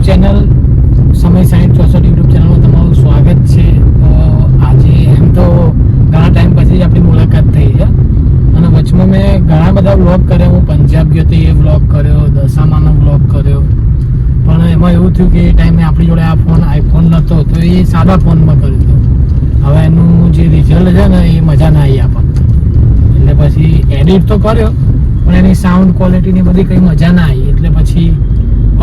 Channel સમય 6064 YouTube ચેનલમાં તમારું સ્વાગત છે. આજે એમ તો ઘણા ટાઈમ પછી આપણી મુલાકાત થઈ છે અને વચમાં મેં ઘણા બધા વ્લોગ કર્યા. હું પંજાબ ગયો તો એ વ્લોગ કર્યો, દશામાનો વ્લોગ કર્યો, પણ એમાં એવું થયું કે એ ટાઈમે આપણી જોડે આ ફોન આઈફોન નહોતો તો એ સાદા ફોનમાં કર્યું હતું. હવે એનું જે રિઝલ્ટ છે ને એ મજા ના આવી આપણને, એટલે પછી એડિટ તો કર્યો પણ એની સાઉન્ડ ક્વોલિટીની બધી કંઈ મજા ના આવી, એટલે પછી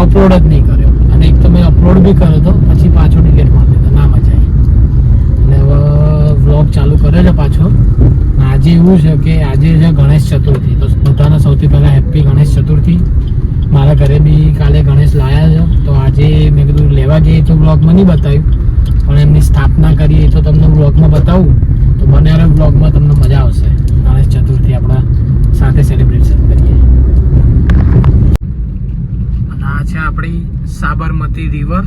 અપલોડ જ નહીં કર્યો. અને એક તો મેં અપલોડ બી કર્યો હતો, પછી પાછો ડિલીટ મારી દીધો, ના મજા આવી. એટલે હવે વ્લોગ ચાલુ કર્યો છે પાછો. આજે એવું છે કે આજે છે ગણેશ ચતુર્થી, તો બધાને સૌથી પહેલાં હેપી ગણેશ ચતુર્થી. મારા ઘરે બી કાલે ગણેશ લાયા છે, તો આજે મેં કીધું લેવા ગઈએ તો વ્લોગમાં નહીં બતાવ્યું, પણ એમની સ્થાપના કરીએ તો તમને વ્લોગમાં બતાવું. તો બંને વ્લોગમાં તમને મજા આવશે. ગણેશ ચતુર્થી આપણા સાથે સેલિબ્રેશન કરીએ. અને આ છે આપણી સાબરમતી રિવર,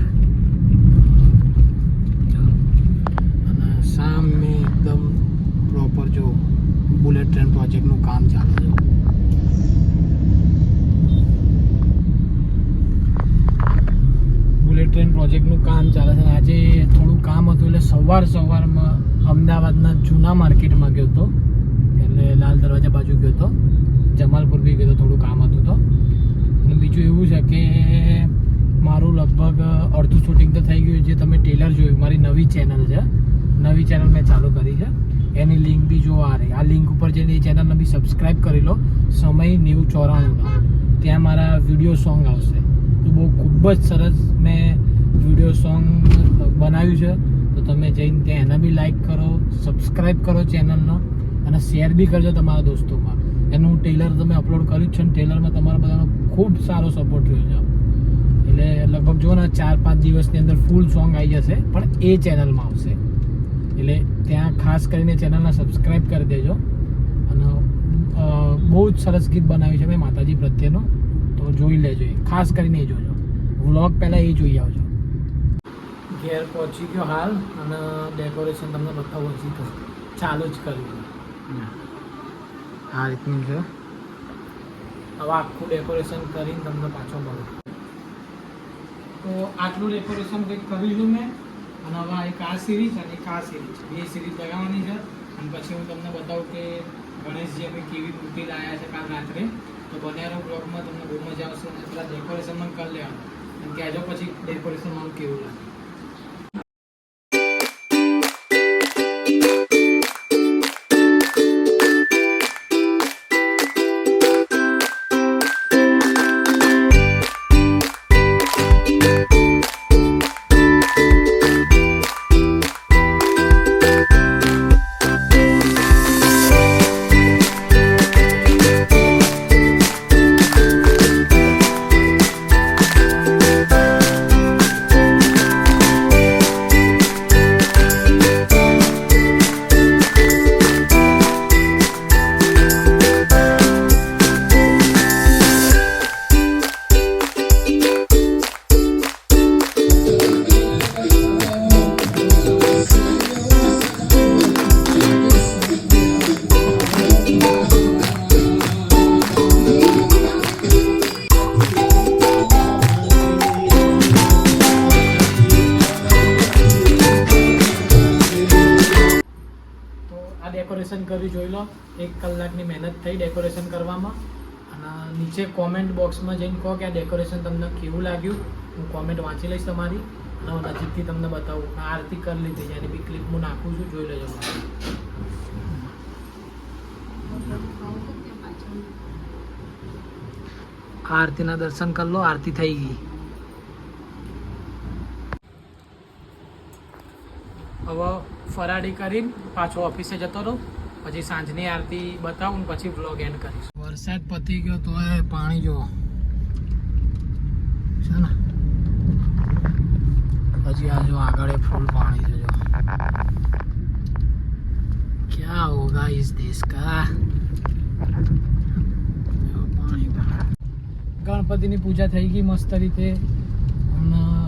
અને સામે એકદમ પ્રોપર જો બુલેટ ટ્રેન પ્રોજેક્ટનું કામ ચાલે છે. બુલેટ ટ્રેન પ્રોજેક્ટનું કામ ચાલે છે. આજે થોડું કામ હતું એટલે સવારમાં અમદાવાદના જૂના માર્કેટમાં ગયો હતો, એટલે લાલ દરવાજા બાજુ ગયો હતો, જમાલપુર બી ગયો હતો, થોડું કામ હતું તો. અને બીજું એવું છે કે મારું લગભગ અડધું શૂટિંગ તો થઈ ગયું. જે તમે ટ્રેલર જોયું, મારી નવી ચેનલ છે, નવી ચેનલ મેં ચાલુ કરી છે, એની લિંક બી જો આ રહી. આ લિંક ઉપર જઈને એ ચેનલને બી સબસ્ક્રાઈબ કરી લો, સમય 9094. ત્યાં મારા વિડીયો સોંગ આવશે. તો બહુ ખૂબ જ સરસ મેં વિડીયો સોંગ બનાવ્યું છે, તો તમે જઈને ત્યાં એને બી લાઈક કરો, સબસ્ક્રાઈબ કરો ચેનલનો, અને શેર બી કરજો તમારા દોસ્તોમાં. એનું ટ્રેલર તમે અપલોડ કર્યું છે, અને ટ્રેલરમાં તમારા બધાનો ખૂબ સારો સપોર્ટ રહ્યો છે. એટલે લગભગ જો ને 4-5 દિવસની અંદર ફૂલ સોંગ આવી જશે, પણ એ ચેનલમાં આવશે. એટલે ત્યાં ખાસ કરીને ચેનલને સબસ્ક્રાઈબ કરી દેજો. અને બહુ જ સરસ ગીત બનાવ્યું છે મેં માતાજી પ્રત્યેનું, તો જોઈ લેજો. ખાસ કરીને એ જોજો, વ્લોગ પહેલાં એ જોઈ આવજો. ઘેર પહોંચી ગયો હાલ, અને ડેકોરેશન તમને બતાવું હજી તો ચાલુ જ કર્યું. આ રીતનું છે. હવે આખું ડેકોરેશન કરીને તમને પાછો મળું. તો આટલું ડેકોરેશન કંઈક કર્યું મેં, અને હવે એક આ સિરીઝ અને એક આ સિરીઝ, બે સિરીઝ લગાવવાની છે. અને પછી હું તમને બતાવું કે ગણેશજી અમે કેવી મૂર્તિ લાવ્યા છે કાલ રાત્રે. તો બંનેનો બ્લોગમાં તમને બહુ મજા આવશે. અને પેલા ડેકોરેશન પણ કરી લેવાનું, અને કહેજો પછી ડેકોરેશન મારું કેવું લાગે. ડેકોરેશન કરી જોઈ લો, 1 કલાકની મહેનત થઈ ડેકોરેશન કરવામાં. અને નીચે કોમેન્ટ બોક્સમાં જઈને કહો કે આ ડેકોરેશન તમને કેવું લાગ્યું. હું કોમેન્ટ વાંચી લઈશ તમારી, અને નજીકથી તમને બતાવું. આરતી કરી લીધી, એની બી ક્લિપ હું નાખું છું, જોઈ લેજો. આરતીના દર્શન કરી લો, આરતી થઈ ગઈ. હવે ફરાળી કરીને પાછો ઓફિસે જતો રહું, પછી સાંજની આરતી બતાવું, પછી વ્લોગ એન્ડ કરીશ. વરસાદ પતી ગયો તો પાણી જો છે ને, હજી આ જો આગળ ફૂલ પાણી છે. જો ક્યાં હોગા ઇસ દેશ કા. ગણપતિની પૂજા થઈ ગઈ મસ્ત રીતે.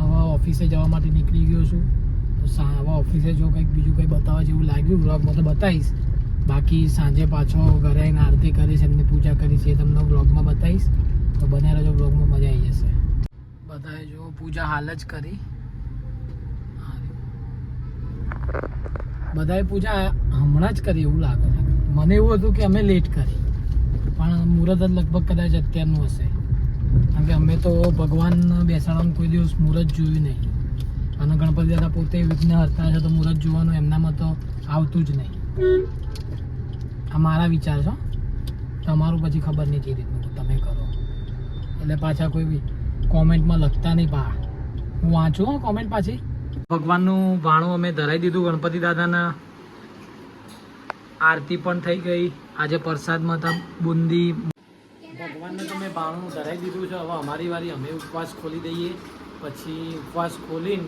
હવે ઓફિસે જવા માટે નીકળી ગયો છું. તો હવે ઓફિસે જો કંઈક બીજું કંઈ બતાવવા જેવું લાગ્યું વ્લોગમાં તો બતાવીશ. બાકી સાંજે પાછો ઘરે આવીને આરતી કરીશ, એમની પૂજા કરીશ, એ તમને વ્લોગમાં બતાવીશ. તો બને રહેજો, વ્લોગમાં મજા આવી જશે. બધાએ જો પૂજા હાલ જ કરી, બધાએ પૂજા હમણાં જ કરી એવું લાગે છે. મને એવું હતું કે અમે લેટ કરી, પણ મુહૂર્ત જ લગભગ કદાચ અત્યારનું હશે, કારણ કે અમે તો ભગવાન બેસાડવાનું કોઈ દિવસ મુહૂર્ત જોયું નહીં, અને ગણપતિ દાદા પોતે વિઘ્ન હરતા છે તો મુહૂર્ત જોવાનું એમનામાં તો આવતું જ નહીં. આ મારા વિચાર છે, તમારું પછી ખબર નહીં જે રીતનું તમે કરો, એટલે પાછા કોઈ બી કોમેન્ટમાં લખતા નહીં. હું વાંચું હો કોમેન્ટ પાછી. ભગવાનનું ભાણું અમે ધરાઈ દીધું ગણપતિ દાદાના, આરતી પણ થઈ ગઈ. આજે પ્રસાદમાં હતા બુંદી. ભગવાનને તમે ભાણું ધરાઈ દીધું છે, હવે અમારી વારી અમે ઉપવાસ ખોલી દઈએ. પછી ઉપવાસ ખોલીને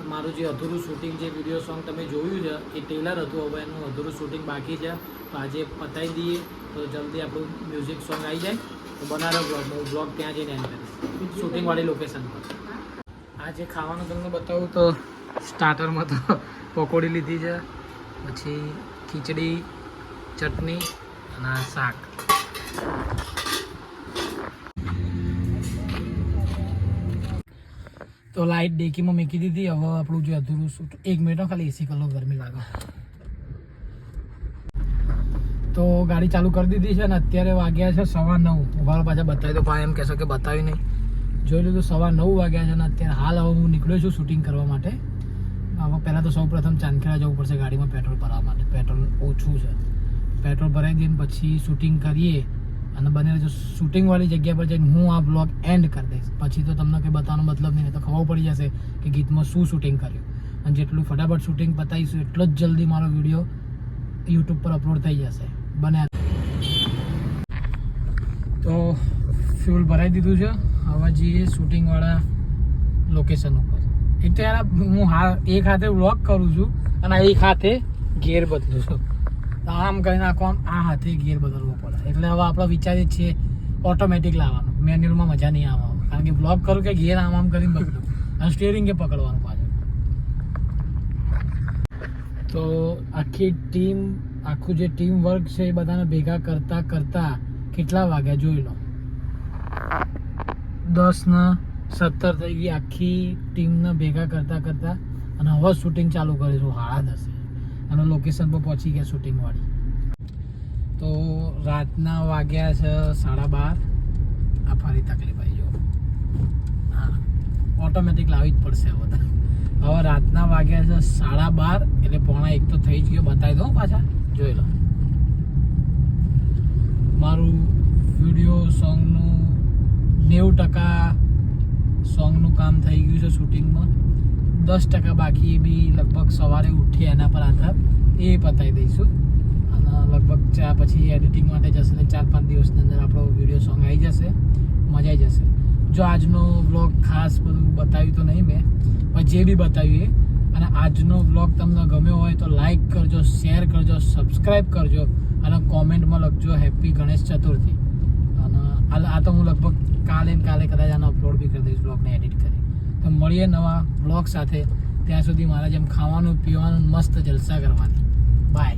મારું જે અધૂરું શૂટિંગ, જે વિડીયો સોંગ તમે જોયું છે એ ટેલર હતું, હવે એનું અધૂરું શૂટિંગ બાકી છે, તો આજે પતાવી દઈએ તો જલ્દી આપણું મ્યુઝિક સોંગ આવી જાય. તો બનારો બ્લોગ, હું બ્લોગ ત્યાં જઈને એન્ડ કરીશ શૂટિંગવાળી લોકેશન પર. આજે ખાવાનું તમને બતાવું તો સ્ટાર્ટરમાં તો પકોડી લીધી છે, પછી ખીચડી, ચટણી અને શાક. તો લાઇટ ડેકીમાં મૂકી દીધી. હવે આપણું જે અધૂરું શૂટ, 1 મિનિટ ખાલી એસી કલો ગરમી લાગે. તો ગાડી ચાલુ કરી દીધી છે અને અત્યારે વાગ્યા છે 9:15. ઉભારો પાછા બતાવી દો, ભાઈ એમ કહેશો કે બતાવી નહીં. જોઈ લીધું 9:15 વાગ્યા છે અને અત્યારે હાલ હવે હું નીકળ્યો છું શૂટિંગ કરવા માટે. હવે પહેલાં તો સૌપ્રથમ ચાંદખેડા જવું પડશે ગાડીમાં પેટ્રોલ ભરવા માટે. પેટ્રોલ ઓછું છે, પેટ્રોલ ભરાઈ દઈને પછી શૂટિંગ કરીએ, અને બને જો શૂટિંગવાળી જગ્યા પર જઈને હું આ બ્લોગ એન્ડ કરી દઈશ. પછી તો તમને કંઈ બતાવવાનો મતલબ નહીં, તો ખબર પડી જશે કે ગીતમાં શું શૂટિંગ કર્યું. અને જેટલું ફટાફટ શૂટિંગ પતાવીશું એટલો જ જલ્દી મારો વિડીયો યુટ્યુબ પર અપલોડ થઈ જશે. બને તો ફ્યુલ ભરાઈ દીધું છે, હવે જઈએ શૂટિંગવાળા લોકેશન ઉપર. એક તો યાર હું એક હાથે વ્લોગ કરું છું અને એક હાથે ગેર બદલું છું. આમ કરીને આખો આ હાથે ગેર બદલવો પડે, એટલે હવે આપણે વિચારીએ છીએ ઓટોમેટિક લાવવાનું. મેન્યુઅલમાં મજા નહીં આવે, કારણ કે વ્લોગ કરું કે ગેર આમ કરીને બદલું અને સ્ટીયરિંગ કે પકડવાનું પાછું. તો આખી ટીમ, આખું જે ટીમ વર્ક છે એ બધાને ભેગા કરતા કરતા કેટલા વાગ્યા જોઈ લો, 10:17 થઈ ગઈ. આખી ટીમને ભેગા કરતા કરતા અને હવે શૂટિંગ ચાલુ કરીશું 10:30 અને લોકેશન પર પહોંચી ગયા શૂટિંગવાળી. તો રાતના વાગ્યા છે 12:30. આ ફરી તકલીફ આવી જો, હા ઓટોમેટિક લાવવી જ પડશે હવે. હવે રાતના વાગ્યા છે 12:30, એટલે 12:45 તો થઈ જ ગયો. બતાવી દો પાછા, જોઈ લો. મારું વિડીયો સોંગનું 90% સોંગનું કામ થઈ ગયું છે શૂટિંગમાં. 10% બાકી, એ બી લગભગ સવારે ઉઠી એના પર આધાર, એ પતાવી દઈશું. અને લગભગ પછી એડિટિંગ માટે જશે, 4-5 દિવસની અંદર આપણો વિડીયો સોંગ આવી જશે, મજા આવી જશે. જો આજનો વ્લોગ ખાસ બધું બતાવ્યું તો નહીં મેં, પણ જે બી બતાવ્યું એ, અને આજનો વ્લોગ તમને ગમ્યો હોય તો લાઈક કરજો, શેર કરજો, સબસ્ક્રાઈબ કરજો અને કોમેન્ટમાં લખજો હેપી ગણેશ ચતુર્થી. અને આ તો હું લગભગ કાલે કદાચ આનો અપલોડ બી કરી દઈશ વ્લોગને એડિટ કરી. તો મળીએ નવા વ્લોગ સાથે. ત્યાં સુધી મારા જેમ ખાવાનું પીવાનું મસ્ત જલસા કરવાની. બાય.